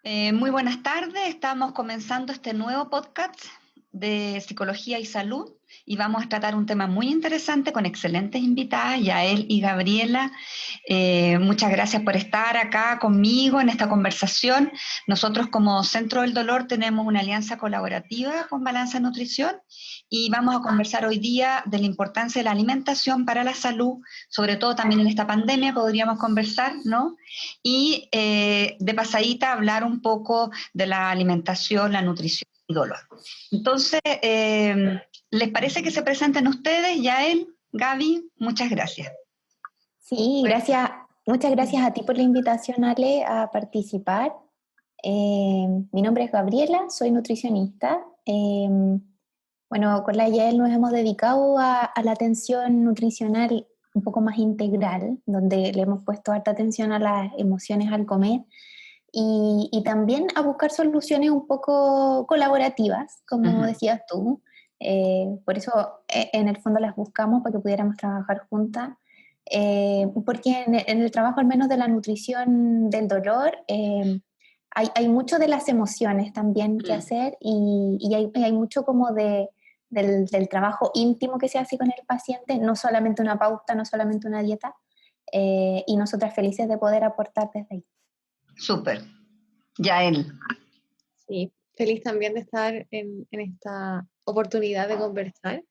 Muy buenas tardes, estamos comenzando este nuevo podcast de psicología y salud y vamos a tratar un tema muy interesante con excelentes invitadas, Yael y Gabriela. Muchas gracias por estar acá conmigo en esta conversación. Nosotros como Centro del Dolor tenemos una alianza colaborativa con Balanza Nutrición y vamos a conversar hoy día de la importancia de la alimentación para la salud, sobre todo también en esta pandemia podríamos conversar, ¿no? Y de pasadita hablar un poco de la alimentación, la nutrición y dolor. Entonces, ¿les parece que se presenten ustedes? Yael, Gaby, muchas gracias. Sí, gracias. Muchas gracias a ti por la invitación, Ale, a participar. Mi nombre es Gabriela, soy nutricionista. Bueno, con la Yael nos hemos dedicado a la atención nutricional un poco más integral, donde le hemos puesto harta atención a las emociones al comer y también a buscar soluciones un poco colaborativas, como Ujú. decías tú. Por eso, en el fondo las buscamos para que pudiéramos trabajar juntas. Porque en el trabajo, al menos de la nutrición del dolor, hay mucho de las emociones también que hacer y hay mucho como del trabajo íntimo que se hace con el paciente, no solamente una pauta, no solamente una dieta, y nosotras felices de poder aportar desde ahí. Súper. Yael. Sí, feliz también de estar en esta oportunidad de conversar.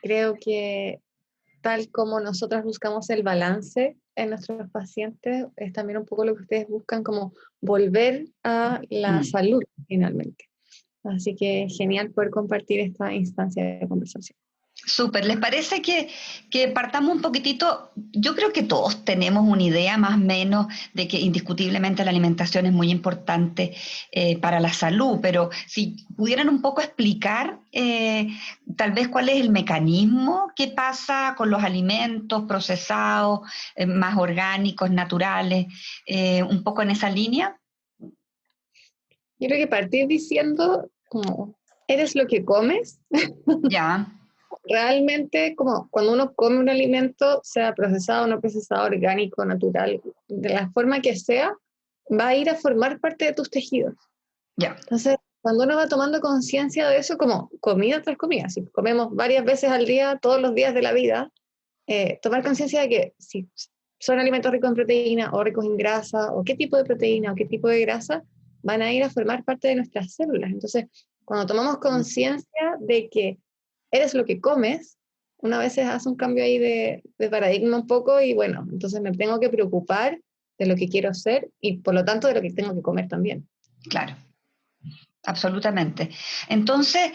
Creo que tal como nosotras buscamos el balance en nuestros pacientes, es también un poco lo que ustedes buscan, como volver a la salud finalmente. Así que genial poder compartir esta instancia de conversación. Súper, ¿les parece que partamos un poquitito? Yo creo que todos tenemos una idea más o menos de que indiscutiblemente la alimentación es muy importante para la salud, pero si pudieran un poco explicar tal vez cuál es el mecanismo que pasa con los alimentos procesados, más orgánicos, naturales, un poco en esa línea. Yo creo que partir diciendo como, eres lo que comes. Ya. Realmente, como cuando uno come un alimento, sea procesado, no procesado, orgánico, natural, de la forma que sea, va a ir a formar parte de tus tejidos. Ya. Entonces, cuando uno va tomando conciencia de eso, como comida tras comida, si comemos varias veces al día, todos los días de la vida, tomar conciencia de que si son alimentos ricos en proteína o ricos en grasa, o qué tipo de proteína o qué tipo de grasa, van a ir a formar parte de nuestras células. Entonces, cuando tomamos conciencia de que eres lo que comes, una vez hace un cambio ahí de paradigma un poco y bueno, entonces me tengo que preocupar de lo que quiero ser y por lo tanto de lo que tengo que comer también. Claro. Absolutamente. Entonces,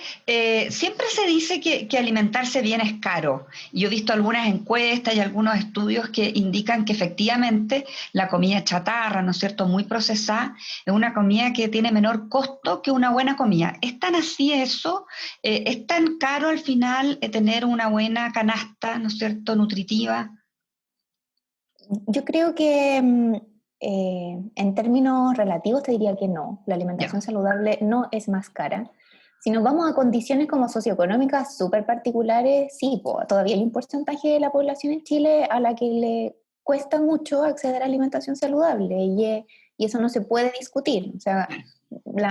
siempre se dice que alimentarse bien es caro. Yo he visto algunas encuestas y algunos estudios que indican que efectivamente la comida chatarra, ¿no es cierto?, muy procesada, es una comida que tiene menor costo que una buena comida. ¿Es tan así eso? ¿Es tan caro al final tener una buena canasta, ¿no es cierto?, nutritiva? Yo creo que en términos relativos te diría que no. La Ya. alimentación saludable no es más cara. Si nos vamos a condiciones como socioeconómicas súper particulares, sí, todavía hay un porcentaje de la población en Chile a la que le cuesta mucho acceder a alimentación saludable y eso no se puede discutir. O sea,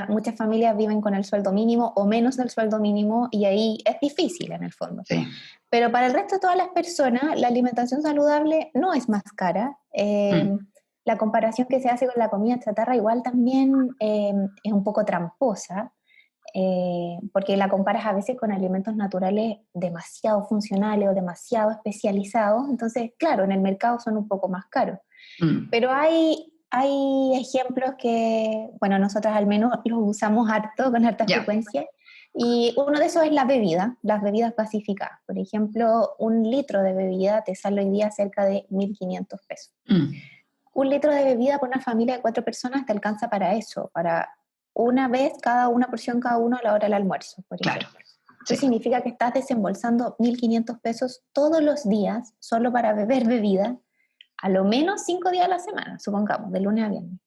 muchas familias viven con el sueldo mínimo o menos del sueldo mínimo y ahí es difícil en el fondo. Sí. Pero para el resto de todas las personas, la alimentación saludable no es más cara. La comparación que se hace con la comida chatarra igual también es un poco tramposa, porque la comparas a veces con alimentos naturales demasiado funcionales o demasiado especializados. Entonces, claro, en el mercado son un poco más caros. Pero hay ejemplos que, bueno, nosotras al menos los usamos harto, con harta Ya. frecuencia, y uno de esos es la bebida, las bebidas gasificadas. Por ejemplo, 1 litro de bebida te sale hoy día cerca de 1.500 pesos. 1 litro de bebida por una familia de 4 personas te alcanza para eso, para una porción cada uno a la hora del almuerzo, por Claro. ejemplo. Eso significa que estás desembolsando 1.500 pesos todos los días solo para beber bebida, a lo menos 5 días a la semana, supongamos, de lunes a viernes.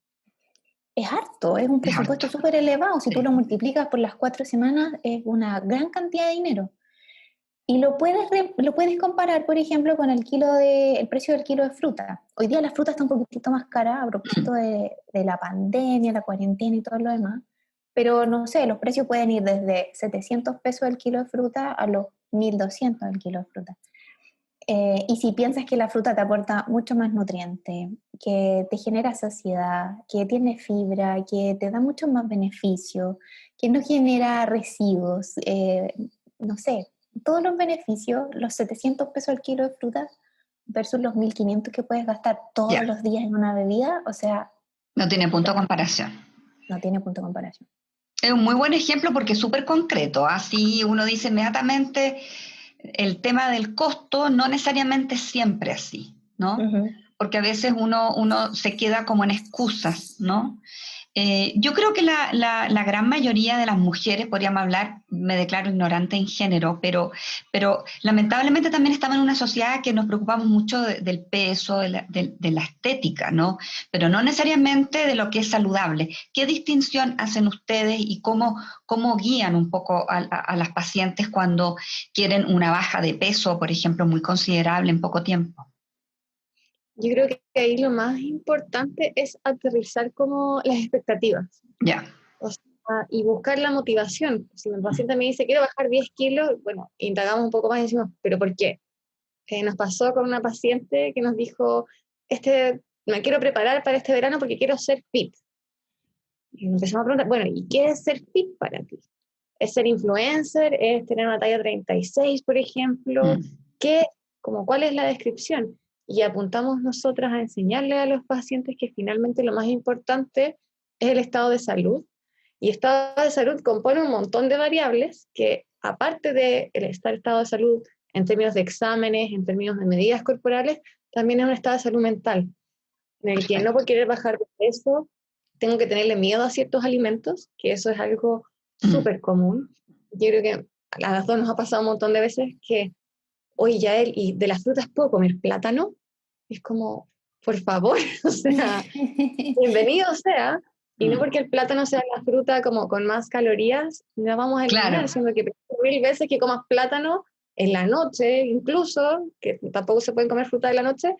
Es harto, es un Es presupuesto harto. súper elevado. Si tú Sí. lo multiplicas por las 4 semanas, es una gran cantidad de dinero. Y lo puedes comparar, por ejemplo, con el precio del kilo de fruta. Hoy día la fruta está un poquitito más cara a propósito de la pandemia, la cuarentena y todo lo demás. Pero no sé, los precios pueden ir desde 700 pesos el kilo de fruta a los 1.200 el kilo de fruta. Y si piensas que la fruta te aporta mucho más nutriente, que te genera saciedad, que tiene fibra, que te da muchos más beneficios, que no genera residuos, no sé, todos los beneficios, los 700 pesos al kilo de fruta versus los 1.500 que puedes gastar todos Ya, los días en una bebida, o sea, no tiene punto de comparación. no tiene punto de comparación. Es un muy buen ejemplo porque es súper concreto. Así uno dice inmediatamente el tema del costo no necesariamente es siempre así, ¿no? Ujú. Porque a veces uno se queda como en excusas, ¿no? Yo creo que la gran mayoría de las mujeres, podríamos hablar, me declaro ignorante en género, pero lamentablemente también estamos en una sociedad que nos preocupamos mucho del peso, de la estética, ¿no? Pero no necesariamente de lo que es saludable. ¿Qué distinción hacen ustedes y cómo guían un poco a las pacientes cuando quieren una baja de peso, por ejemplo, muy considerable en poco tiempo? Yo creo que ahí lo más importante es aterrizar como las expectativas. Ya. O sea, y buscar la motivación. Si un paciente me dice, quiero bajar 10 kilos, bueno, indagamos un poco más y decimos, ¿pero por qué? Nos pasó con una paciente que nos dijo, me quiero preparar para este verano porque quiero ser fit. Y nos empezamos a preguntar, bueno, ¿y qué es ser fit para ti? ¿Es ser influencer? ¿Es tener una talla 36, por ejemplo? Mm. ¿Qué, cuál es la descripción? Y apuntamos nosotras a enseñarle a los pacientes que finalmente lo más importante es el estado de salud. Y estado de salud compone un montón de variables que, aparte del estado de salud en términos de exámenes, en términos de medidas corporales, también es un estado de salud mental, en el que no por querer bajar de peso tengo que tenerle miedo a ciertos alimentos, que eso es algo Mm. súper común. Yo creo que a las dos nos ha pasado un montón de veces que, oye, Yael, ¿y de las frutas puedo comer plátano? Es como, por favor, o sea, bienvenido sea, y no Mm. porque el plátano sea la fruta como con más calorías, la vamos a eliminar, Claro. siendo que 1000 veces que comas plátano en la noche, incluso, que tampoco se pueden comer fruta en la noche,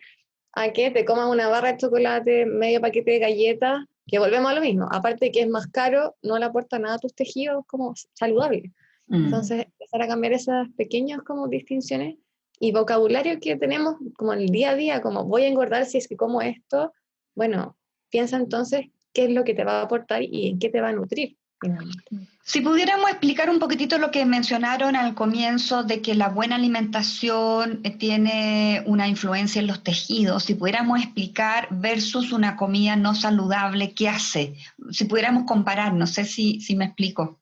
a que te comas una barra de chocolate, medio paquete de galletas, que volvemos a lo mismo. Aparte de que es más caro, no le aporta nada a tus tejidos como saludable. Mm. Entonces, empezar a cambiar esas pequeñas como distinciones y vocabulario que tenemos como en el día a día, como voy a engordar si es que como esto, bueno, piensa entonces qué es lo que te va a aportar y en qué te va a nutrir finalmente. Si pudiéramos explicar un poquitito lo que mencionaron al comienzo de que la buena alimentación tiene una influencia en los tejidos, si pudiéramos explicar versus una comida no saludable, ¿qué hace? Si pudiéramos comparar, no sé si me explico,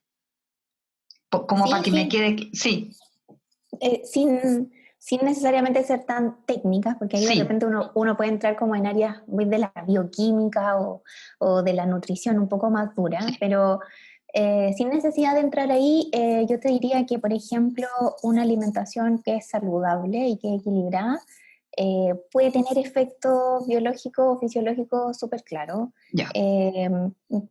como para Sí, que me sí, quede, sí, sin necesariamente ser tan técnicas, porque ahí de sí, repente uno puede entrar como en áreas muy de la bioquímica o de la nutrición un poco más dura, pero sin necesidad de entrar ahí, yo te diría que, por ejemplo, una alimentación que es saludable y que es equilibrada, puede tener efectos biológicos o fisiológicos súper claros. ya. Eh,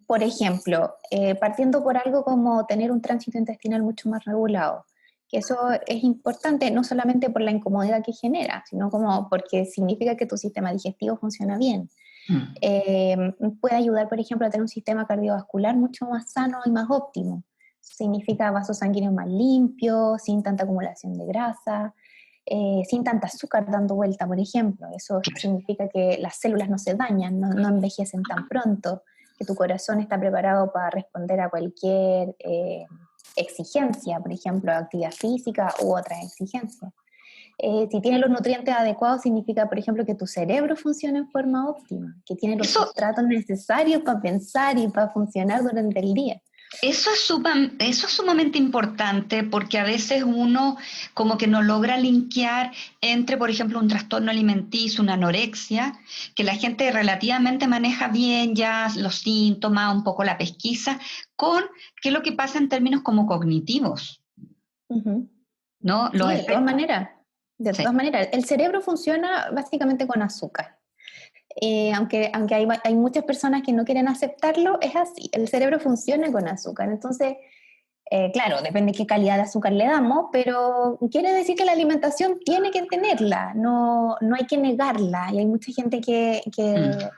por ejemplo, partiendo por algo como tener un tránsito intestinal mucho más regulado, que eso es importante no solamente por la incomodidad que genera, sino como porque significa que tu sistema digestivo funciona bien. Mm. Eh, Puede ayudar, por ejemplo, a tener un sistema cardiovascular mucho más sano y más óptimo. Significa vasos sanguíneos más limpios, sin tanta acumulación de grasa, sin tanta azúcar dando vuelta, por ejemplo. Eso significa que las células no se dañan, no envejecen tan pronto, que tu corazón está preparado para responder a cualquier exigencia, por ejemplo, actividad física u otras exigencias. Si tiene los nutrientes adecuados, significa, por ejemplo, que tu cerebro funciona en forma óptima, que tiene los Eso, sustratos necesarios para pensar y para funcionar durante el día. eso es sumamente importante porque a veces uno como que no logra linkear entre, por ejemplo, un trastorno alimenticio, una anorexia, que la gente relativamente maneja bien ya los síntomas, un poco la pesquisa, con qué es lo que pasa en términos como cognitivos, Uh-huh. ¿no? Los Sí, de todas efectos. maneras. De Sí. todas maneras, el cerebro funciona básicamente con azúcar. Aunque hay muchas personas que no quieren aceptarlo, es así. El cerebro funciona con azúcar. Entonces, Claro, depende de qué calidad de azúcar le damos, pero quiere decir que la alimentación tiene que tenerla, no hay que negarla. Y hay mucha gente que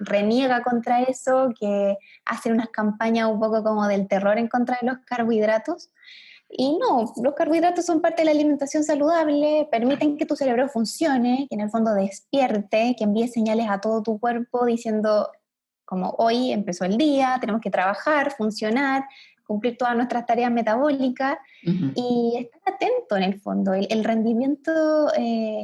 reniega contra eso, que hace unas campañas un poco como del terror en contra de los carbohidratos. Y no, los carbohidratos son parte de la alimentación saludable, permiten que tu cerebro funcione, que en el fondo despierte, que envíe señales a todo tu cuerpo diciendo, como hoy empezó el día, tenemos que trabajar, funcionar, cumplir todas nuestras tareas metabólicas y estar atento en el fondo. El rendimiento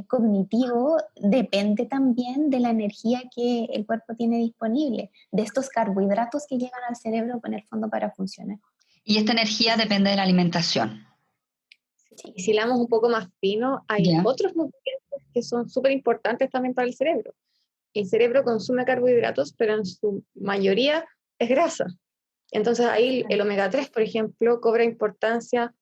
cognitivo depende también de la energía que el cuerpo tiene disponible, de estos carbohidratos que llegan al cerebro en el fondo para funcionar. Y esta energía depende de la alimentación. Sí, y si la damos un poco más fino, hay otros nutrientes que son súper importantes también para el cerebro. El cerebro consume carbohidratos, pero en su mayoría es grasa. Entonces ahí el omega 3, por ejemplo, cobra importancia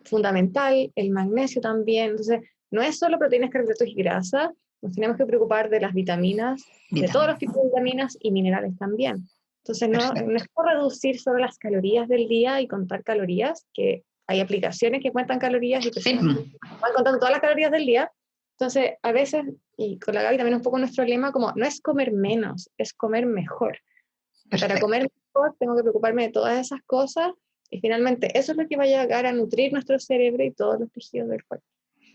fundamental, el magnesio también. Entonces, no es solo proteínas, carbohidratos y grasa, nos tenemos que preocupar de las vitaminas, de todos los tipos de vitaminas y minerales también. Entonces, no es por reducir solo las calorías del día y contar calorías, que hay aplicaciones que cuentan calorías y personas van contando todas las calorías del día. Entonces, a veces, y con la Gaby también un poco nuestro lema, como no es comer menos, es comer mejor. Para comer mejor tengo que preocuparme de todas esas cosas y finalmente eso es lo que va a llegar a nutrir nuestro cerebro y todos los tejidos del cuerpo.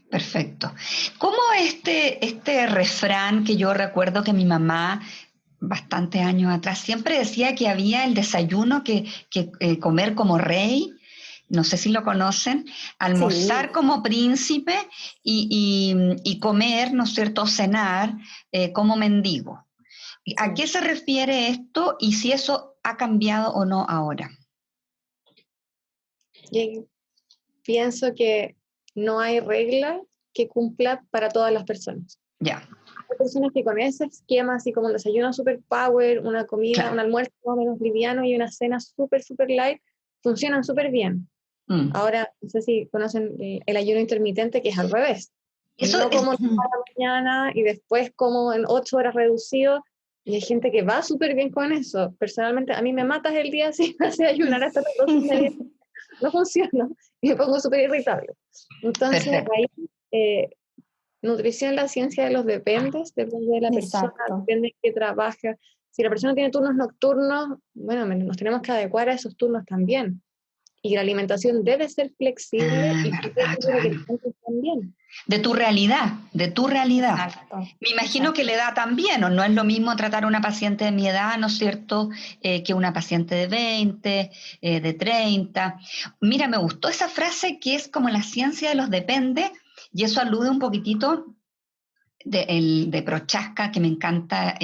Perfecto. ¿Cómo este refrán que yo recuerdo que mi mamá, bastantes años atrás, siempre decía que había el desayuno que comer como rey? No sé si lo conocen, almorzar como príncipe y comer, ¿no es cierto?, cenar como mendigo. ¿A qué se refiere esto y si eso ha cambiado o no ahora? Y pienso que no hay regla que cumpla para todas las personas. Hay personas que con ese esquema, así como un desayuno super power, una comida, un almuerzo más o menos liviano y una cena super light, funcionan súper bien. Ahora, no sé si conocen el ayuno intermitente, que es al revés. Eso no como a la mañana y después como en 8 horas reducido, y hay gente que va súper bien con eso. Personalmente, a mí me matas el día si me hace ayunar hasta las 2:30. No funciona y me pongo súper irritable. Entonces, ahí, nutrición, la ciencia de los dependes, depende de la persona, depende de qué trabaja. Si la persona tiene turnos nocturnos, bueno, nos tenemos que adecuar a esos turnos también. Y la alimentación debe ser flexible también. De tu realidad. Exacto. Me imagino que la edad también, o no es lo mismo tratar a una paciente de mi edad, ¿no es cierto?, que una paciente de 20, de 30. Mira, me gustó esa frase que es como la ciencia de los depende, y eso alude un poquitito de Prochaska, que me encanta,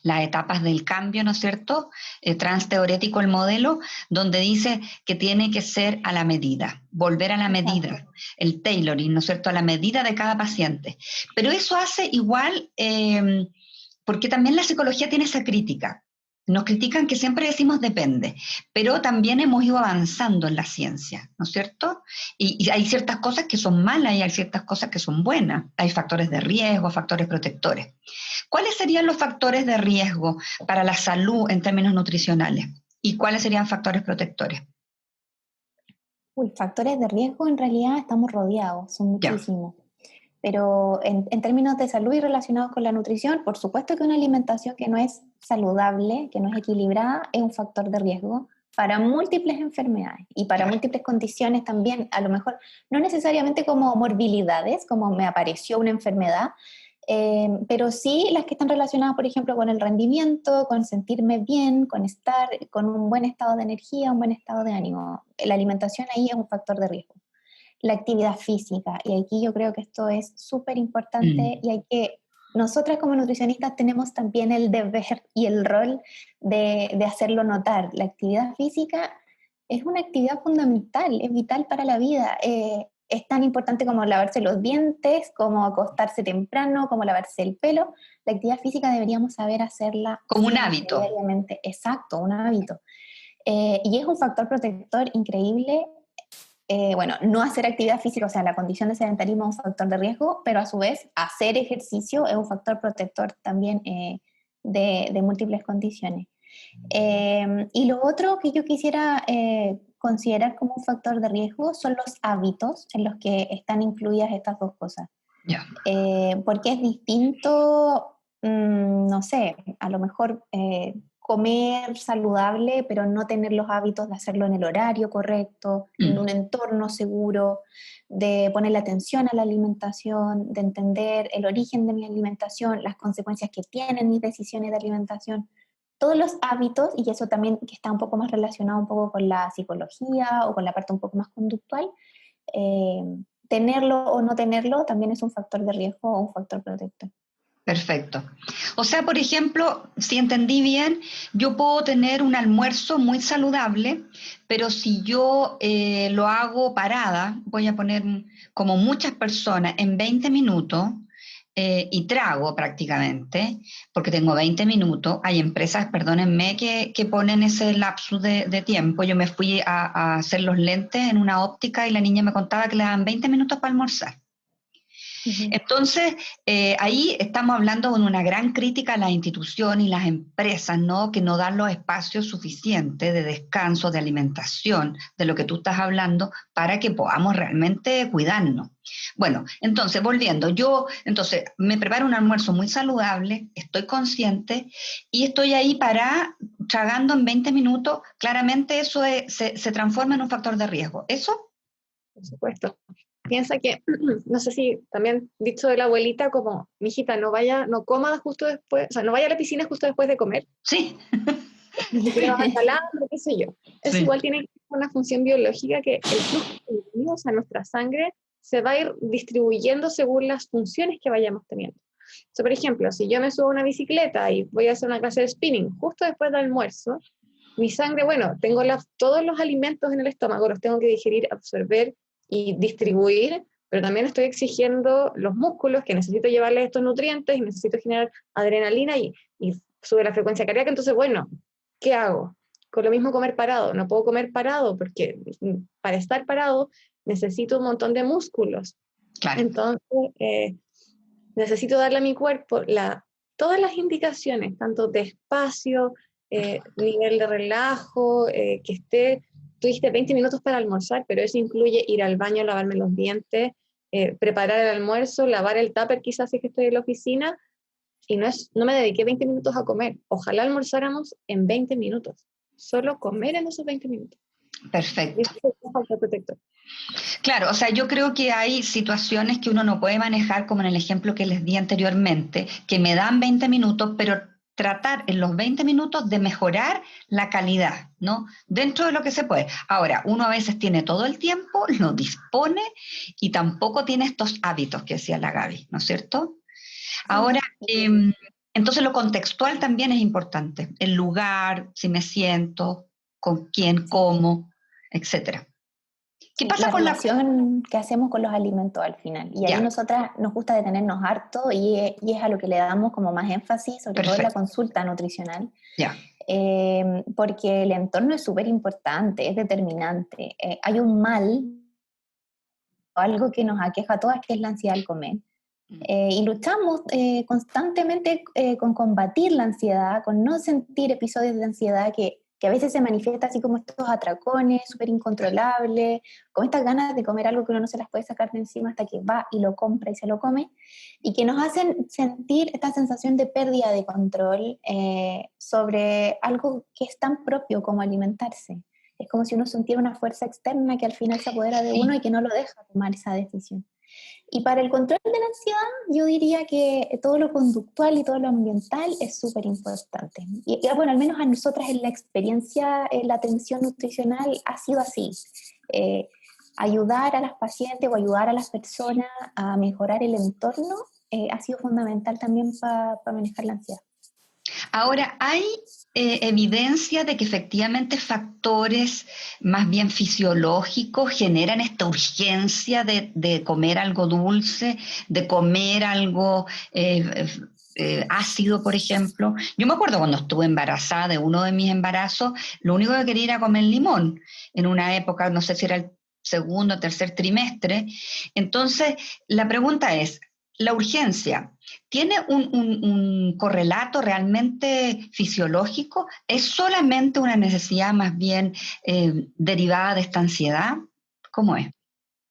las etapas del cambio, ¿no es cierto? Transteorético el modelo, donde dice que tiene que ser a la medida, volver a la medida, el tailoring, ¿no es cierto?, a la medida de cada paciente. Pero eso hace igual, porque también la psicología tiene esa crítica. Nos critican que siempre decimos depende, pero también hemos ido avanzando en la ciencia, ¿no es cierto? Y hay ciertas cosas que son malas y hay ciertas cosas que son buenas. Hay factores de riesgo, factores protectores. ¿Cuáles serían los factores de riesgo para la salud en términos nutricionales? ¿Y cuáles serían factores protectores? Factores de riesgo en realidad estamos rodeados, son muchísimos. Pero en términos de salud y relacionados con la nutrición, por supuesto que una alimentación que no es saludable, que no es equilibrada, es un factor de riesgo para múltiples enfermedades y para múltiples condiciones también, a lo mejor no necesariamente como morbilidades, como me apareció una enfermedad, pero sí las que están relacionadas, por ejemplo, con el rendimiento, con sentirme bien, con estar con un buen estado de energía, un buen estado de ánimo. La alimentación ahí es un factor de riesgo. La actividad física, y aquí yo creo que esto es súper importante y hay que, nosotras como nutricionistas tenemos también el deber y el rol de hacerlo notar. La actividad física es una actividad fundamental, es vital para la vida. Es tan importante como lavarse los dientes, como acostarse temprano, como lavarse el pelo. La actividad física deberíamos saber hacerla como un hábito. Diariamente. Exacto, un hábito. Y es un factor protector increíble. Bueno, no hacer actividad física, o sea, la condición de sedentarismo es un factor de riesgo, pero a su vez hacer ejercicio es un factor protector también de múltiples condiciones. Y lo otro que yo quisiera considerar como un factor de riesgo son los hábitos en los que están incluidas estas dos cosas. Ya. Porque es distinto, no sé, a lo mejor comer saludable, pero no tener los hábitos de hacerlo en el horario correcto, en un entorno seguro, de ponerle atención a la alimentación, de entender el origen de mi alimentación, las consecuencias que tienen mis decisiones de alimentación. Todos los hábitos, y eso también que está un poco más relacionado un poco con la psicología o con la parte un poco más conductual, tenerlo o no tenerlo también es un factor de riesgo o un factor protector. Perfecto. O sea, por ejemplo, si entendí bien, yo puedo tener un almuerzo muy saludable, pero si yo lo hago parada, voy a poner como muchas personas en 20 minutos y trago prácticamente, porque tengo 20 minutos. Hay empresas, perdónenme, que ponen ese lapsus de tiempo. Yo me fui a hacer los lentes en una óptica y la niña me contaba que le daban 20 minutos para almorzar. Entonces, ahí estamos hablando de una gran crítica a las instituciones y las empresas, ¿no? Que no dan los espacios suficientes de descanso, de alimentación, de lo que tú estás hablando, para que podamos realmente cuidarnos. Bueno, entonces, volviendo, yo entonces me preparo un almuerzo muy saludable, estoy consciente y estoy ahí tragando en 20 minutos, claramente eso se transforma en un factor de riesgo. ¿Eso? Por supuesto. Piensa que, no sé si también dicho de la abuelita, como, mijita, no coma justo después, o sea, no vaya a la piscina justo después de comer. Sí. Ni siquiera vas calambro, qué sé yo. Eso Sí. igual tiene una función biológica que el flujo sanguíneo, o sea, nuestra sangre, se va a ir distribuyendo según las funciones que vayamos teniendo. O sea, por ejemplo, si yo me subo a una bicicleta y voy a hacer una clase de spinning justo después del almuerzo, mi sangre, bueno, tengo todos los alimentos en el estómago, los tengo que digerir, absorber y distribuir, pero también estoy exigiendo los músculos que necesito llevarles estos nutrientes y necesito generar adrenalina y sube la frecuencia cardíaca. Entonces, bueno, ¿qué hago? Con lo mismo comer parado. No puedo comer parado porque para estar parado necesito un montón de músculos. Claro. Entonces, necesito darle a mi cuerpo todas las indicaciones, tanto de espacio, nivel de relajo, que esté. Tú dijiste 20 minutos para almorzar, pero eso incluye ir al baño, lavarme los dientes, preparar el almuerzo, lavar el tupper quizás si es que estoy en la oficina, y no me dediqué 20 minutos a comer. Ojalá almorzáramos en 20 minutos. Solo comer en esos 20 minutos. Perfecto. Y eso es un factor protector. Claro, o sea, yo creo que hay situaciones que uno no puede manejar, como en el ejemplo que les di anteriormente, que me dan 20 minutos, pero tratar en los 20 minutos de mejorar la calidad, ¿no? Dentro de lo que se puede. Ahora, uno a veces tiene todo el tiempo, lo dispone y tampoco tiene estos hábitos que decía la Gaby, ¿no es cierto? Ahora, entonces lo contextual también es importante. El lugar, si me siento, con quién como, etcétera. ¿Qué pasa la con relación que hacemos con los alimentos al final? Y ahí nosotras nos gusta detenernos harto y es a lo que le damos como más énfasis, sobre todo en la consulta nutricional. Porque el entorno es súper importante, es determinante. Hay un mal, algo que nos aqueja a todas, que es la ansiedad al comer. Y luchamos constantemente con combatir la ansiedad, con no sentir episodios de ansiedad que a veces se manifiesta así como estos atracones súper incontrolables, con estas ganas de comer algo que uno no se las puede sacar de encima hasta que va y lo compra y se lo come, y que nos hacen sentir esta sensación de pérdida de control sobre algo que es tan propio como alimentarse. Es como si uno sintiera una fuerza externa que al final se apodera de uno y que no lo deja tomar esa decisión. Y para el control de la ansiedad, yo diría que todo lo conductual y todo lo ambiental es súper importante. Y bueno, al menos a nosotras en la experiencia, en la atención nutricional ha sido así. Ayudar a las pacientes o ayudar a las personas a mejorar el entorno ha sido fundamental también para manejar la ansiedad. Ahora, ¿hay evidencia de que efectivamente factores más bien fisiológicos generan esta urgencia de comer algo dulce, de comer algo ácido, por ejemplo? Yo me acuerdo cuando estuve embarazada de uno de mis embarazos, lo único que quería era comer limón, en una época, no sé si era el segundo o tercer trimestre. Entonces, la pregunta es, la urgencia tiene un correlato realmente fisiológico? ¿Es solamente una necesidad más bien derivada de esta ansiedad? ¿Cómo es?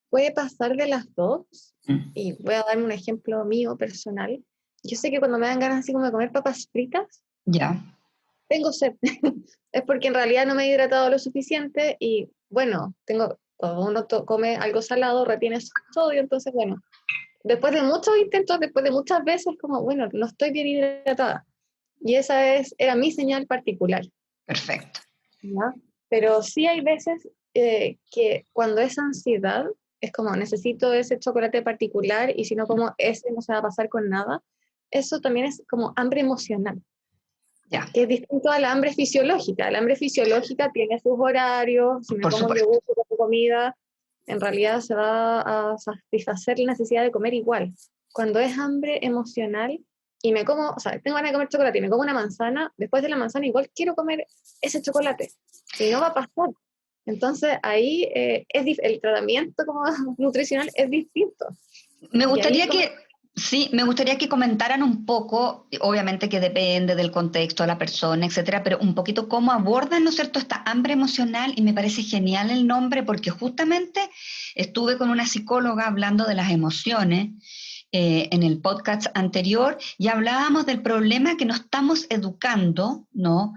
Puede pasar de las dos, Mm. y voy a dar un ejemplo mío personal. Yo sé que cuando me dan ganas así como de comer papas fritas, Ya, tengo sed. Es porque en realidad no me he hidratado lo suficiente y bueno, cuando uno come algo salado, retiene sodio, entonces bueno, después de muchos intentos, después de muchas veces, como bueno, no estoy bien hidratada. Y era mi señal particular, perfecto. ¿ya? Pero sí hay veces que cuando es ansiedad, es como necesito ese chocolate particular y si no como ese no se va a pasar con nada. Eso también es como hambre emocional, Ya, que es distinto a la hambre fisiológica. La hambre fisiológica tiene sus horarios, si me por como un supuesto. yogur con comida, en realidad se va a satisfacer la necesidad de comer igual. Cuando es hambre emocional y me como, o sea, tengo ganas de comer chocolate y me como una manzana, después de la manzana igual quiero comer ese chocolate, si no va a pasar. Entonces ahí el tratamiento como nutricional es distinto. Me Y ahí gustaría como que, sí, me gustaría que comentaran un poco, obviamente que depende del contexto de la persona, etcétera, pero un poquito cómo abordan, ¿no es cierto?, esta hambre emocional, y me parece genial el nombre porque justamente estuve con una psicóloga hablando de las emociones en el podcast anterior y hablábamos del problema que nos estamos educando, ¿no?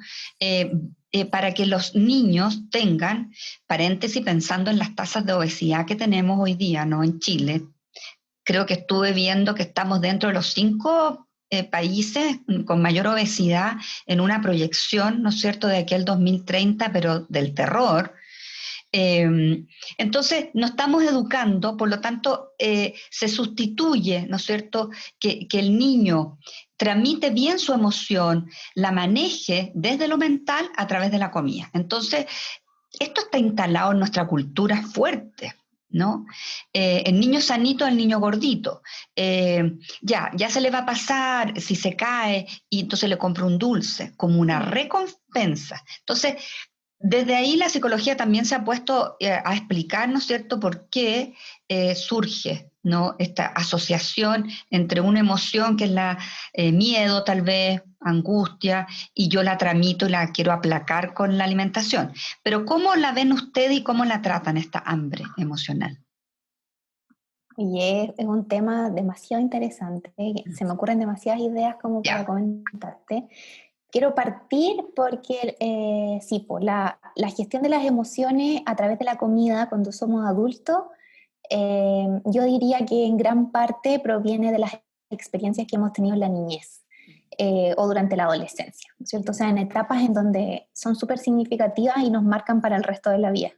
Para que los niños tengan, paréntesis, pensando en las tasas de obesidad que tenemos hoy día, ¿no? En Chile, creo que estuve viendo que estamos dentro de los 5 países con mayor obesidad en una proyección, ¿no es cierto?, de aquí al 2030, pero del terror. Entonces, nos estamos educando, por lo tanto, se sustituye, ¿no es cierto?, que el niño tramite bien su emoción, la maneje desde lo mental a través de la comida. Entonces, esto está instalado en nuestra cultura fuerte, ¿no? El niño sanito, el niño gordito. Ya se le va a pasar si se cae y entonces le compro un dulce, como una recompensa. Entonces, desde ahí la psicología también se ha puesto a explicar, ¿no es cierto?, por qué surge, ¿no?, esta asociación entre una emoción que es la miedo, tal vez, angustia, y yo la tramito y la quiero aplacar con la alimentación. Pero ¿cómo la ven ustedes y cómo la tratan esta hambre emocional? Es un tema demasiado interesante. Se me ocurren demasiadas ideas como para Ya, comentarte. Quiero partir porque sí, pues, la gestión de las emociones a través de la comida cuando somos adultos, yo diría que en gran parte proviene de las experiencias que hemos tenido en la niñez o durante la adolescencia, ¿no es cierto? O sea, en etapas en donde son súper significativas y nos marcan para el resto de la vida.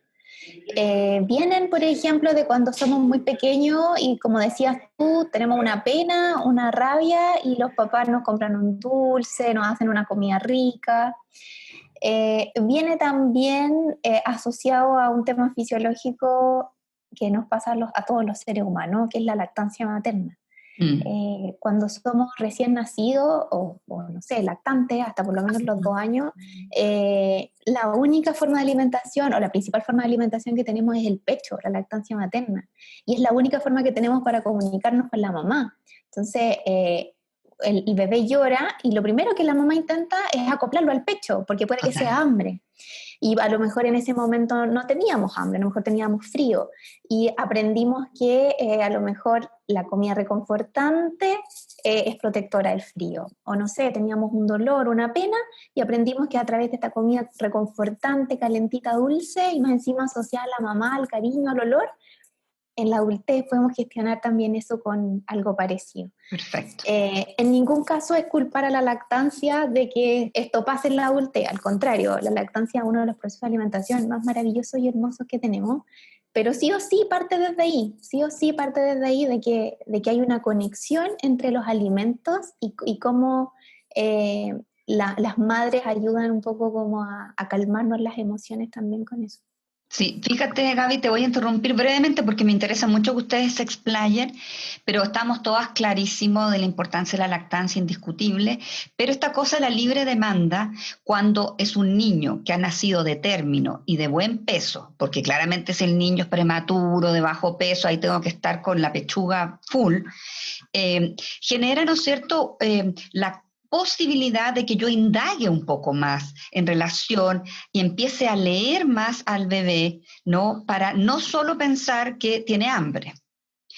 Vienen, por ejemplo, de cuando somos muy pequeños y como decías tú, tenemos una pena, una rabia y los papás nos compran un dulce, nos hacen una comida rica. Viene también asociado a un tema fisiológico que nos pasa a todos los seres humanos, que es la lactancia materna. Cuando somos recién nacidos o no sé, lactantes, hasta por lo menos los 2 años, la única forma de alimentación o la principal forma de alimentación que tenemos es el pecho, la lactancia materna. Y es la única forma que tenemos para comunicarnos con la mamá. Entonces, el bebé llora y lo primero que la mamá intenta es acoplarlo al pecho, porque puede que sea total. hambre. Y a lo mejor en ese momento no teníamos hambre, a lo mejor teníamos frío. Y aprendimos que a lo mejor la comida reconfortante es protectora del frío. O no sé, teníamos un dolor, una pena, y aprendimos que a través de esta comida reconfortante, calentita, dulce, y más encima asociada a la mamá, al cariño, al olor, en la adultez podemos gestionar también eso con algo parecido. Perfecto. En ningún caso es culpar a la lactancia de que esto pase en la adultez, al contrario, la lactancia es uno de los procesos de alimentación más maravillosos y hermosos que tenemos, pero sí o sí parte desde ahí, sí o sí parte desde ahí de que hay una conexión entre los alimentos y cómo las madres ayudan un poco como a calmarnos las emociones también con eso. Sí, fíjate, Gaby, te voy a interrumpir brevemente porque me interesa mucho que ustedes se explayen, pero estamos todas clarísimos de la importancia de la lactancia indiscutible, pero esta cosa de la libre demanda, cuando es un niño que ha nacido de término y de buen peso, porque claramente si el niño es prematuro, de bajo peso, ahí tengo que estar con la pechuga full, genera, ¿no es cierto?, la posibilidad de que yo indague un poco más en relación y empiece a leer más al bebé, ¿no? Para no solo pensar que tiene hambre.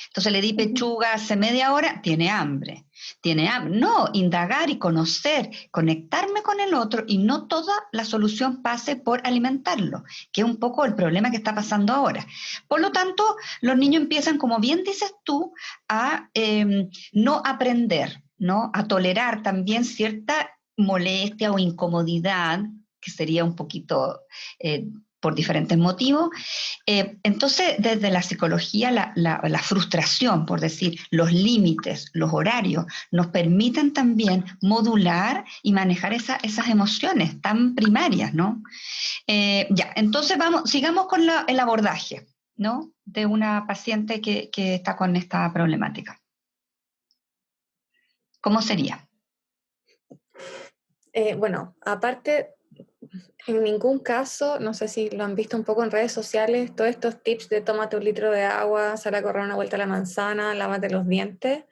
Entonces le di pechuga hace media hora, tiene hambre. Tiene hambre. No, indagar y conocer, conectarme con el otro y no toda la solución pase por alimentarlo, que es un poco el problema que está pasando ahora. Por lo tanto, los niños empiezan, como bien dices tú, a no aprender, ¿no? A tolerar también cierta molestia o incomodidad, que sería un poquito por diferentes motivos. Entonces, desde la psicología, la frustración, por decir, los límites, los horarios, nos permiten también modular y manejar esas emociones tan primarias, ¿no? Ya, entonces sigamos con el abordaje, ¿no? De una paciente que está con esta problemática. ¿Cómo sería? Bueno, aparte, en ningún caso, no sé si lo han visto un poco en redes sociales, todos estos tips de tómate un litro de agua, sal a correr una vuelta a la manzana, lávate los dientes,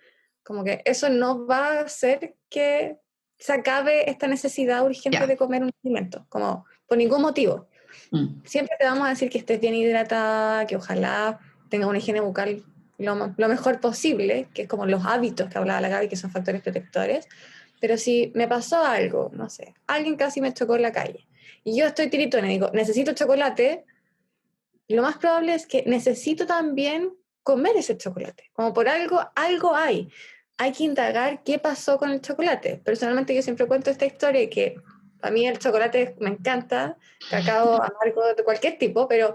como que eso no va a hacer que se acabe esta necesidad urgente de comer un alimento, como por ningún motivo. Siempre te vamos a decir que estés bien hidratada, que ojalá tengas una higiene bucal lo mejor posible, que es como los hábitos que hablaba la Gaby, que son factores protectores. Pero si me pasó algo, no sé, alguien casi me chocó en la calle y yo estoy tiritona y digo, necesito chocolate, lo más probable es que necesito también comer ese chocolate. Como por algo hay. Hay que indagar qué pasó con el chocolate. Personalmente yo siempre cuento esta historia que a mí el chocolate me encanta, cacao amargo de cualquier tipo, pero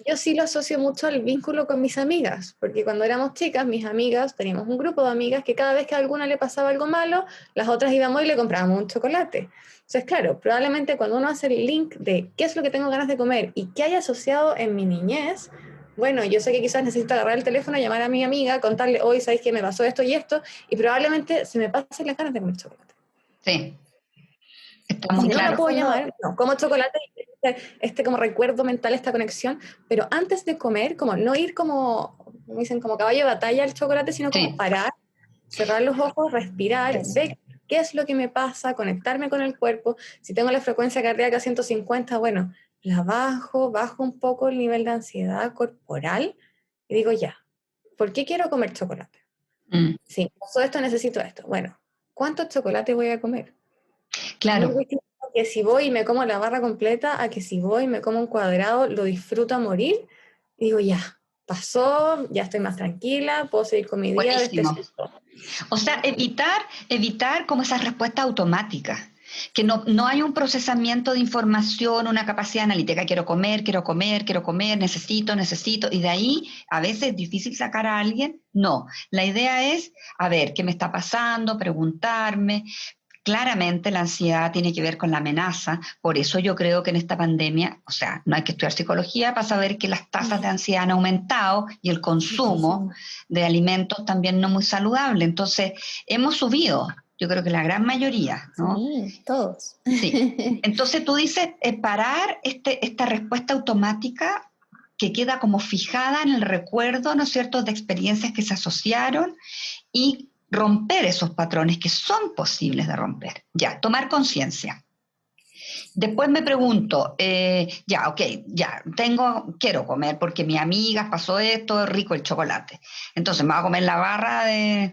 yo sí lo asocio mucho al vínculo con mis amigas, porque cuando éramos chicas, mis amigas, teníamos un grupo de amigas que cada vez que a alguna le pasaba algo malo, las otras íbamos y le comprábamos un chocolate. Entonces, claro, probablemente cuando uno hace el link de qué es lo que tengo ganas de comer y qué hay asociado en mi niñez, bueno, yo sé que quizás necesito agarrar el teléfono, llamar a mi amiga, contarle, hoy sabéis que me pasó esto y probablemente se me pasen las ganas de comer chocolate. Sí. Está muy Si no claro. la puedo llamar, no, como chocolate, como recuerdo mental, esta conexión, pero antes de comer, como no ir como dicen, como caballo de batalla al chocolate, sino como parar, cerrar los ojos, respirar, ver qué es lo que me pasa, conectarme con el cuerpo. Si tengo la frecuencia cardíaca 150, bueno, la bajo un poco el nivel de ansiedad corporal y digo ya, ¿por qué quiero comer chocolate? Sí, pasó esto, necesito esto. Bueno, ¿cuánto chocolate voy a comer? Claro. Muy distinto que si voy y me como la barra completa, a que si voy y me como un cuadrado, lo disfruto a morir, y digo, ya, pasó, ya estoy más tranquila, puedo seguir con mi día de este susto. O sea, evitar como esas respuestas automáticas, que no hay un procesamiento de información, una capacidad analítica, quiero comer, necesito, y de ahí a veces es difícil sacar a alguien. No, la idea es, a ver, ¿qué me está pasando? Preguntarme. Claramente la ansiedad tiene que ver con la amenaza, por eso yo creo que en esta pandemia, o sea, no hay que estudiar psicología para saber que las tasas de ansiedad han aumentado y el consumo de alimentos también no muy saludable. Entonces, hemos subido, yo creo que la gran mayoría, ¿no? Sí, todos. Sí. Entonces tú dices, parar esta respuesta automática que queda como fijada en el recuerdo, ¿no es cierto?, de experiencias que se asociaron y romper esos patrones que son posibles de romper. Ya, tomar conciencia. Después me pregunto, quiero comer porque mi amiga pasó esto, es rico el chocolate. Entonces, ¿me voy a comer la barra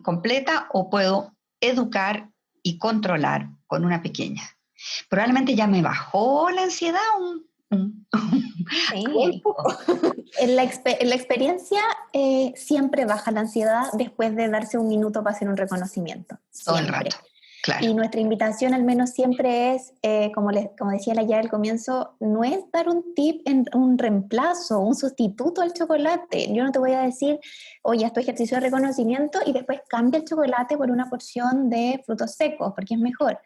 completa o puedo educar y controlar con una pequeña? Probablemente ya me bajó la ansiedad Sí. En la experiencia siempre baja la ansiedad después de darse un minuto para hacer un reconocimiento. Todo Siempre. el rato. Claro. Y nuestra invitación al menos siempre es, como decía la ya al comienzo, no es dar un tip, un reemplazo, un sustituto al chocolate. Yo no te voy a decir, oye, haz tu ejercicio de reconocimiento y después cambia el chocolate por una porción de frutos secos, porque es mejor.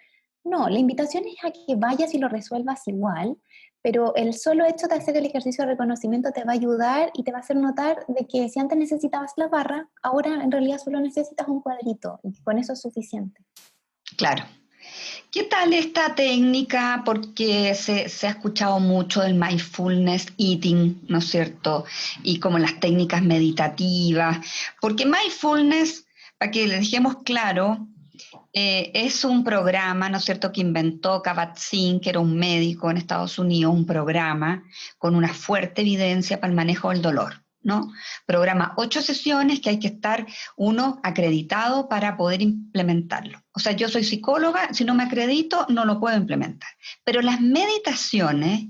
No, la invitación es a que vayas y lo resuelvas igual, pero el solo hecho de hacer el ejercicio de reconocimiento te va a ayudar y te va a hacer notar de que si antes necesitabas la barra, ahora en realidad solo necesitas un cuadrito y con eso es suficiente. Claro. ¿Qué tal esta técnica? Porque se ha escuchado mucho del mindfulness eating, ¿no es cierto? Y como las técnicas meditativas. Porque mindfulness, para que le dejemos claro, es un programa, ¿no es cierto?, que inventó Kabat-Zinn, que era un médico en Estados Unidos, un programa con una fuerte evidencia para el manejo del dolor, ¿no? Programa 8 sesiones que hay que estar uno acreditado para poder implementarlo. O sea, yo soy psicóloga, si no me acredito, no lo puedo implementar. Pero las meditaciones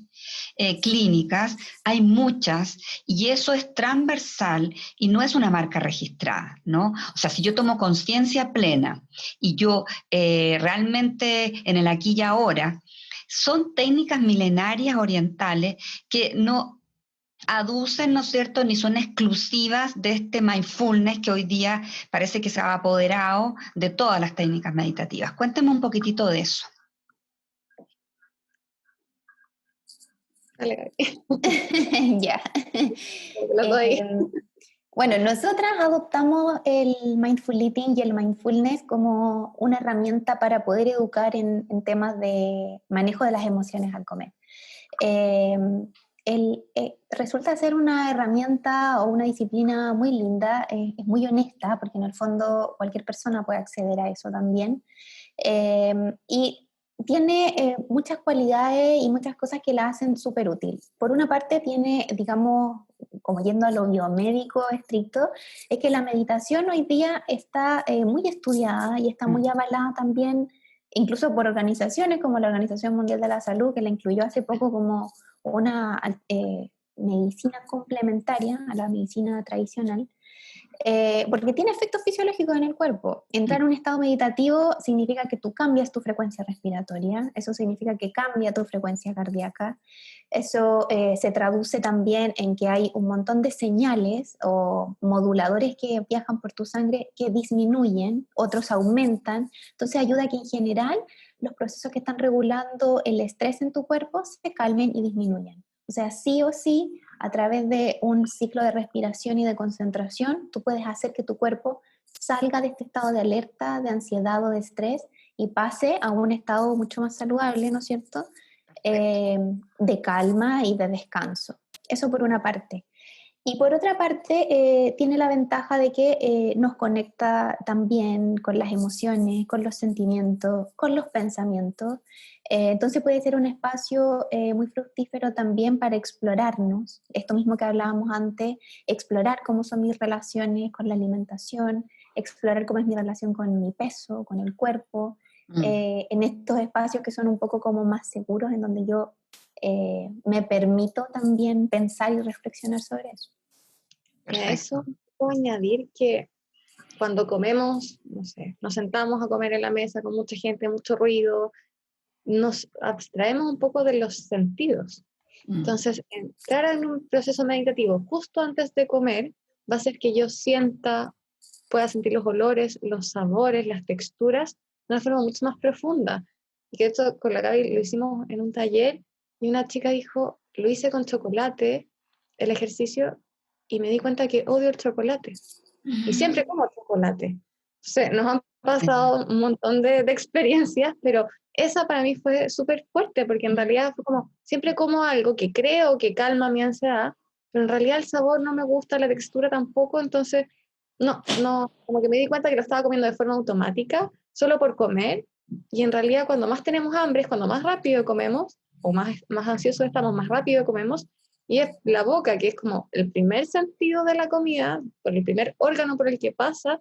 clínicas hay muchas y eso es transversal y no es una marca registrada, ¿no? O sea, si yo tomo conciencia plena y yo realmente en el aquí y ahora, son técnicas milenarias orientales que no aducen, ¿no es cierto?, ni son exclusivas de este mindfulness que hoy día parece que se ha apoderado de todas las técnicas meditativas. Cuénteme un poquitito de eso. Dale, Ya. lo doy. Bueno, nosotras adoptamos el mindful eating y el mindfulness como una herramienta para poder educar en temas de manejo de las emociones al comer. Resulta ser una herramienta o una disciplina muy linda, es muy honesta, porque en el fondo cualquier persona puede acceder a eso también. Y tiene muchas cualidades y muchas cosas que la hacen súper útil. Por una parte tiene, digamos, como yendo a lo biomédico estricto, es que la meditación hoy día está muy estudiada y está muy avalada también, incluso por organizaciones como la Organización Mundial de la Salud, que la incluyó hace poco como una medicina complementaria a la medicina tradicional. Porque tiene efectos fisiológicos en el cuerpo. Entrar en un estado meditativo significa que tú cambias tu frecuencia respiratoria, eso significa que cambia tu frecuencia cardíaca, eso se traduce también en que hay un montón de señales o moduladores que viajan por tu sangre que disminuyen, otros aumentan, entonces ayuda a que en general los procesos que están regulando el estrés en tu cuerpo se calmen y disminuyan. O sea, sí o sí, a través de un ciclo de respiración y de concentración, tú puedes hacer que tu cuerpo salga de este estado de alerta, de ansiedad o de estrés y pase a un estado mucho más saludable, ¿no es cierto?, de calma y de descanso. Eso por una parte. Y por otra parte, tiene la ventaja de que nos conecta también con las emociones, con los sentimientos, con los pensamientos. Entonces puede ser un espacio muy fructífero también para explorarnos, esto mismo que hablábamos antes, explorar cómo son mis relaciones con la alimentación, explorar cómo es mi relación con mi peso, con el cuerpo, en estos espacios que son un poco como más seguros, en donde yo me permito también pensar y reflexionar sobre eso. Y a eso puedo añadir que cuando comemos, no sé, nos sentamos a comer en la mesa con mucha gente, mucho ruido, nos abstraemos un poco de los sentidos. Entonces, entrar en un proceso meditativo justo antes de comer va a hacer que yo pueda sentir los olores, los sabores, las texturas de una forma mucho más profunda. Y que esto con la Gaby lo hicimos en un taller y una chica dijo, lo hice con chocolate, el ejercicio, y me di cuenta que odio el chocolate. Y siempre como chocolate. Entonces, nos han pasado un montón de experiencias, pero esa para mí fue súper fuerte, porque en realidad fue como, siempre como algo que creo que calma mi ansiedad, pero en realidad el sabor no me gusta, la textura tampoco, entonces, no, como que me di cuenta que lo estaba comiendo de forma automática, solo por comer, y en realidad cuando más tenemos hambre es cuando más rápido comemos, o más ansiosos estamos, más rápido comemos, y es la boca, que es como el primer sentido de la comida, por el primer órgano por el que pasa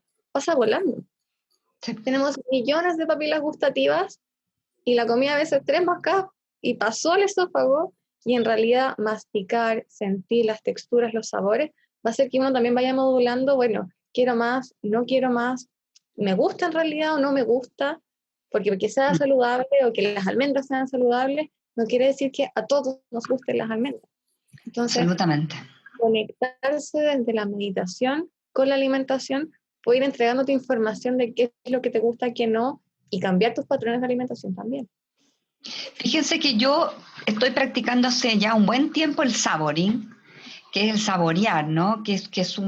volando. Sí. Tenemos millones de papilas gustativas y la comida a veces 3 moscas y pasó al esófago, y en realidad masticar, sentir las texturas, los sabores, va a hacer que uno también vaya modulando, bueno, quiero más, no quiero más, me gusta en realidad o no me gusta, porque sea saludable o que las almendras sean saludables, no quiere decir que a todos nos gusten las almendras. Entonces, absolutamente. Conectarse desde la meditación con la alimentación puede ir entregándote información de qué es lo que te gusta, qué no, y cambiar tus patrones de alimentación también. Fíjense que yo estoy practicando hace ya un buen tiempo el savoring, que es el saborear, ¿no? Que es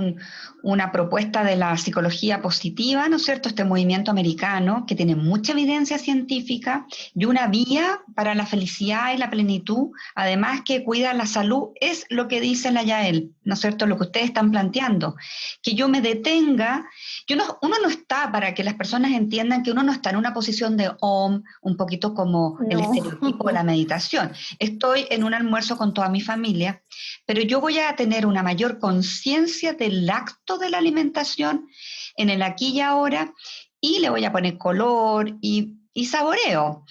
una propuesta de la psicología positiva, ¿no es cierto? Este movimiento americano que tiene mucha evidencia científica y una vía para la felicidad y la plenitud, además que cuida la salud, es lo que dice la Yael, ¿no es cierto? Lo que ustedes están planteando, que yo me detenga, uno no está, para que las personas entiendan que uno no está en una posición de om, un poquito como el No. estereotipo de la meditación. Estoy en un almuerzo con toda mi familia, pero yo voy a tener una mayor conciencia del acto de la alimentación en el aquí y ahora, y le voy a poner color y saboreo.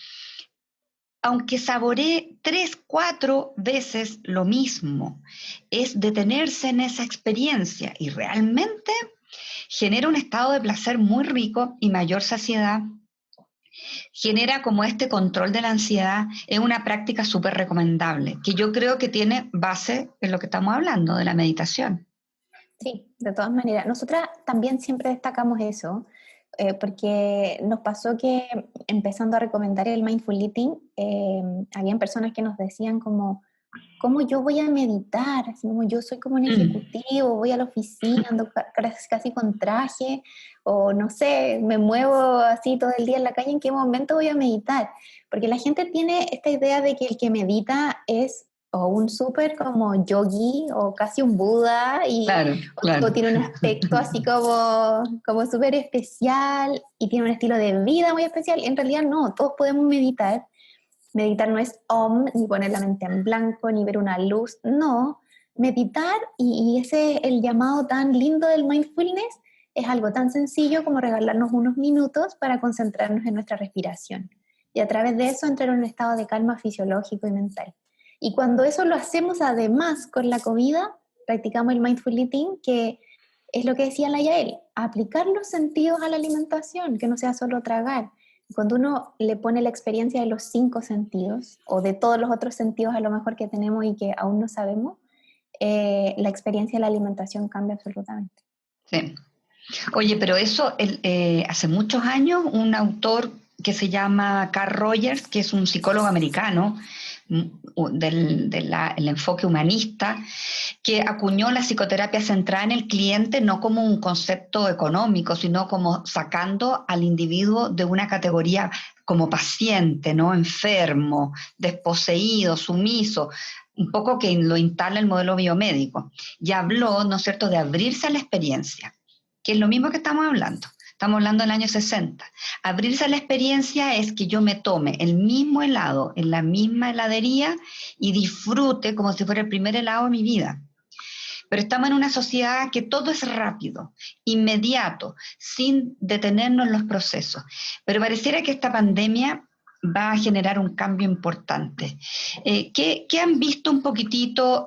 Aunque saboree 3, 4 veces lo mismo, es detenerse en esa experiencia y realmente genera un estado de placer muy rico y mayor saciedad. Genera como este control de la ansiedad. Es una práctica súper recomendable, que yo creo que tiene base en lo que estamos hablando, de la meditación. Sí, de todas maneras. Nosotras también siempre destacamos eso, porque nos pasó que empezando a recomendar el Mindful Eating, habían personas que nos decían como, ¿cómo yo voy a meditar? Así como yo soy como un ejecutivo, voy a la oficina, ando casi con traje, o no sé, me muevo así todo el día en la calle, ¿en qué momento voy a meditar? Porque la gente tiene esta idea de que el que medita es o un súper como yogi o casi un Buda Claro, claro. o tiene un aspecto así como súper especial y tiene un estilo de vida muy especial. En realidad no, todos podemos meditar. Meditar no es om, ni poner la mente en blanco, ni ver una luz, no. Meditar, y ese es el llamado tan lindo del mindfulness, es algo tan sencillo como regalarnos unos minutos para concentrarnos en nuestra respiración. Y a través de eso entrar en un estado de calma fisiológico y mental. Y cuando eso lo hacemos además con la comida, practicamos el mindful eating, que es lo que decía la Yael, aplicar los sentidos a la alimentación, que no sea solo tragar. Cuando uno le pone la experiencia de los 5 sentidos, o de todos los otros sentidos a lo mejor que tenemos y que aún no sabemos, la experiencia de la alimentación cambia absolutamente. Sí. Oye, pero eso, hace muchos años, un autor que se llama Carl Rogers, que es un psicólogo americano del enfoque humanista, que acuñó la psicoterapia centrada en el cliente no como un concepto económico, sino como sacando al individuo de una categoría como paciente, ¿no? Enfermo, desposeído, sumiso, un poco que lo instala el modelo biomédico. Y habló, ¿no es cierto?, de abrirse a la experiencia, que es lo mismo que estamos hablando. Estamos hablando del año 60. Abrirse a la experiencia es que yo me tome el mismo helado en la misma heladería y disfrute como si fuera el primer helado de mi vida. Pero estamos en una sociedad que todo es rápido, inmediato, sin detenernos los procesos. Pero pareciera que esta pandemia va a generar un cambio importante. ¿Qué han visto un poquitito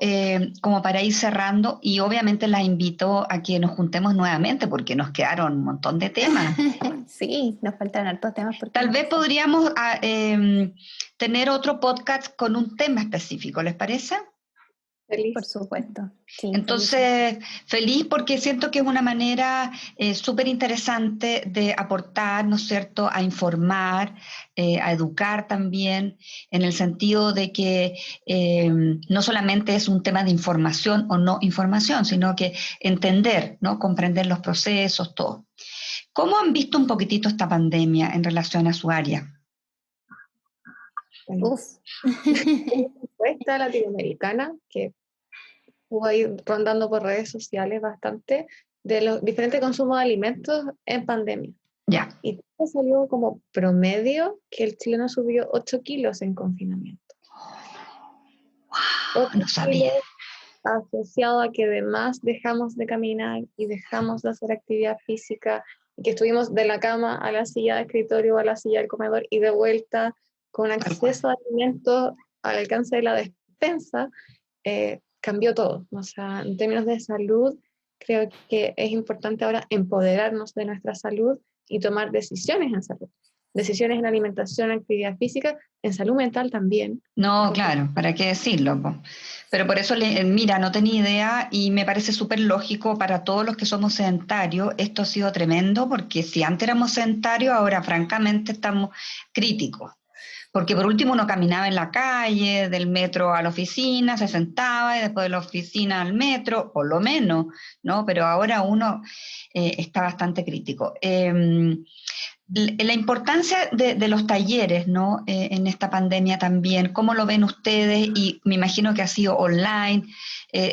como para ir cerrando? Y obviamente las invito a que nos juntemos nuevamente porque nos quedaron un montón de temas. Sí, nos faltan hartos temas. Tal vez podríamos tener otro podcast con un tema específico, ¿les parece? Feliz. Por supuesto. Sí, entonces, feliz porque siento que es una manera súper interesante de aportar, ¿no es cierto?, a informar, a educar también, en el sentido de que no solamente es un tema de información o no información, sino que entender, ¿no?, comprender los procesos, todo. ¿Cómo han visto un poquitito esta pandemia en relación a su área? Bueno, una encuesta latinoamericana que estuvo ahí rondando por redes sociales bastante de los diferentes consumos de alimentos en pandemia. Ya. Y salió como promedio que el chileno subió 8 kilos en confinamiento. Wow, no sabía. Asociado a que además dejamos de caminar y dejamos de hacer actividad física, y que estuvimos de la cama a la silla de escritorio, a la silla del comedor y de vuelta con acceso a alimentos al alcance de la despensa, cambió todo. O sea, en términos de salud, creo que es importante ahora empoderarnos de nuestra salud y tomar decisiones en salud. Decisiones en alimentación, actividad física, en salud mental también. No, claro, ¿para qué decirlo? Po? Pero por eso, mira, no tenía idea y me parece súper lógico para todos los que somos sedentarios. Esto ha sido tremendo porque si antes éramos sedentarios, ahora francamente estamos críticos. Porque por último uno caminaba en la calle, del metro a la oficina, se sentaba y después de la oficina al metro, por lo menos, ¿no? Pero ahora uno está bastante crítico. La importancia de los talleres, ¿no? En esta pandemia también, ¿cómo lo ven ustedes? Y me imagino que ha sido online,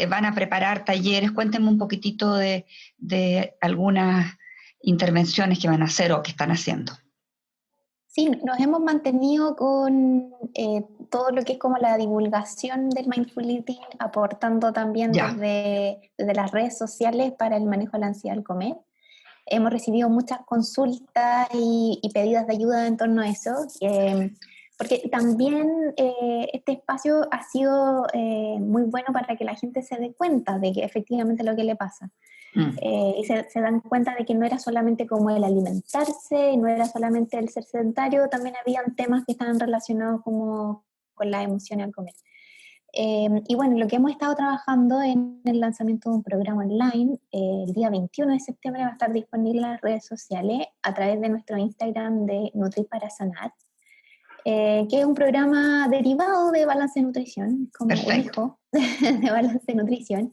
van a preparar talleres, cuéntenme un poquitito de algunas intervenciones que van a hacer o que están haciendo. Sí, nos hemos mantenido con todo lo que es como la divulgación del Mindful Eating, aportando también desde las redes sociales para el manejo de la ansiedad al comer. Hemos recibido muchas consultas y pedidas de ayuda en torno a eso, porque también este espacio ha sido muy bueno para que la gente se dé cuenta de que efectivamente lo que le pasa. Y se dan cuenta de que no era solamente como el alimentarse, no era solamente el ser sedentario, también habían temas que estaban relacionados como con las emociones al comer. Y bueno, lo que hemos estado trabajando en el lanzamiento de un programa online, el día 21 de septiembre va a estar disponible en las redes sociales a través de nuestro Instagram de Nutrir para Sanar, que es un programa derivado de Balance de Nutrición, como un hijo de Balance de Nutrición.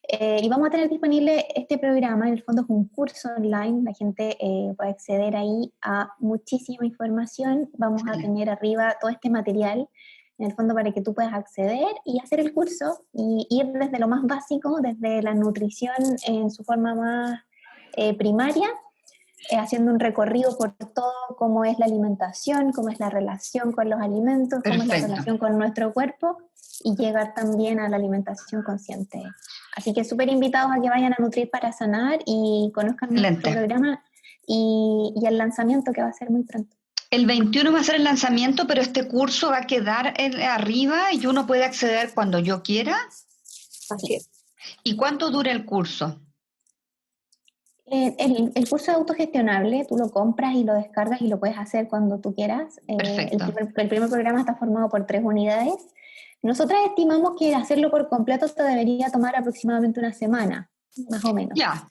Y vamos a tener disponible este programa, en el fondo es un curso online, la gente puede acceder ahí a muchísima información, vamos a tener arriba todo este material, en el fondo para que tú puedas acceder y hacer el curso y ir desde lo más básico, desde la nutrición en su forma más primaria, haciendo un recorrido por todo, cómo es la alimentación, cómo es la relación con los alimentos, cómo es la relación con nuestro cuerpo y llegar también a la alimentación consciente. Así que súper invitados a que vayan a Nutrir para Sanar y conozcan nuestro programa y el lanzamiento que va a ser muy pronto. El 21 va a ser el lanzamiento, pero este curso va a quedar arriba y uno puede acceder cuando yo quiera. Así es. ¿Y cuánto dura el curso? El curso es autogestionable, tú lo compras y lo descargas y lo puedes hacer cuando tú quieras. Perfecto. El primer programa está formado por 3 unidades. Nosotras estimamos que hacerlo por completo te debería tomar aproximadamente una semana, más o menos. Ya.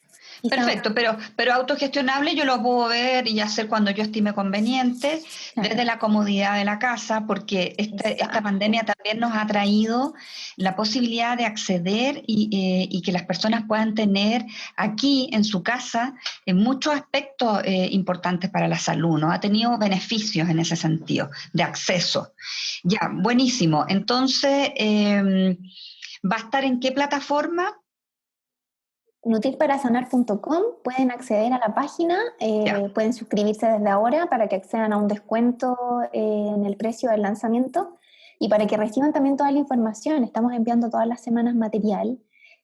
Perfecto, pero autogestionable yo lo puedo ver y hacer cuando yo estime conveniente, desde la comodidad de la casa, porque esta pandemia también nos ha traído la posibilidad de acceder y que las personas puedan tener aquí en su casa muchos aspectos importantes para la salud, ¿no? Ha tenido beneficios en ese sentido, de acceso. Ya, buenísimo. Entonces, ¿va a estar en qué plataforma? Nutrirparasanar.com, pueden acceder a la página, pueden suscribirse desde ahora para que accedan a un descuento en el precio del lanzamiento y para que reciban también toda la información. Estamos enviando todas las semanas material,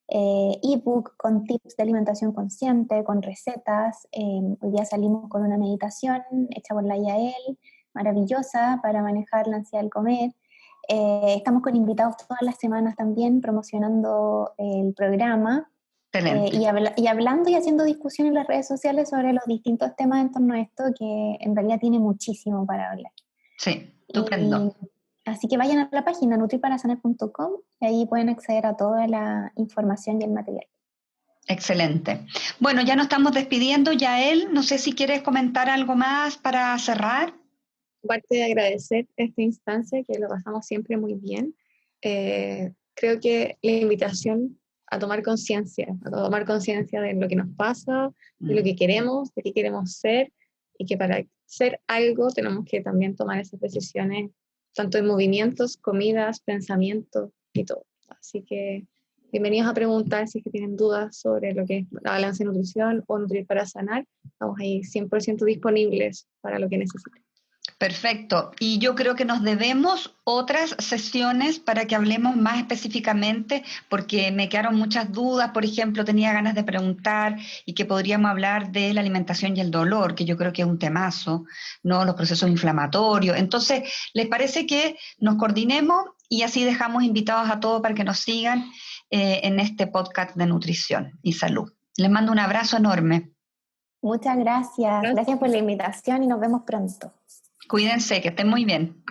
ebook con tips de alimentación consciente, con recetas. Hoy día salimos con una meditación hecha por la Yael, maravillosa para manejar la ansiedad al comer. Estamos con invitados todas las semanas también promocionando el programa. Y hablando y haciendo discusión en las redes sociales sobre los distintos temas en torno a esto, que en realidad tiene muchísimo para hablar. Sí, estupendo. Así que vayan a la página nutrirparasanar.com y ahí pueden acceder a toda la información y el material. Excelente. Bueno, ya nos estamos despidiendo. Yael, no sé si quieres comentar algo más para cerrar. Aparte de agradecer esta instancia, que lo pasamos siempre muy bien, creo que la invitación a tomar conciencia de lo que nos pasa, de lo que queremos, de qué queremos ser, y que para ser algo tenemos que también tomar esas decisiones, tanto en movimientos, comidas, pensamientos y todo. Así que bienvenidos a preguntar si es que tienen dudas sobre lo que es la Balance de Nutrición o Nutrir para Sanar. Estamos ahí 100% disponibles para lo que necesiten. Perfecto. Y yo creo que nos debemos otras sesiones para que hablemos más específicamente, porque me quedaron muchas dudas. Por ejemplo, tenía ganas de preguntar y que podríamos hablar de la alimentación y el dolor, que yo creo que es un temazo, ¿no? Los procesos inflamatorios. Entonces, ¿les parece que nos coordinemos y así dejamos invitados a todos para que nos sigan en este podcast de nutrición y salud? Les mando un abrazo enorme. Muchas gracias. Gracias por la invitación y nos vemos pronto. Cuídense, que estén muy bien.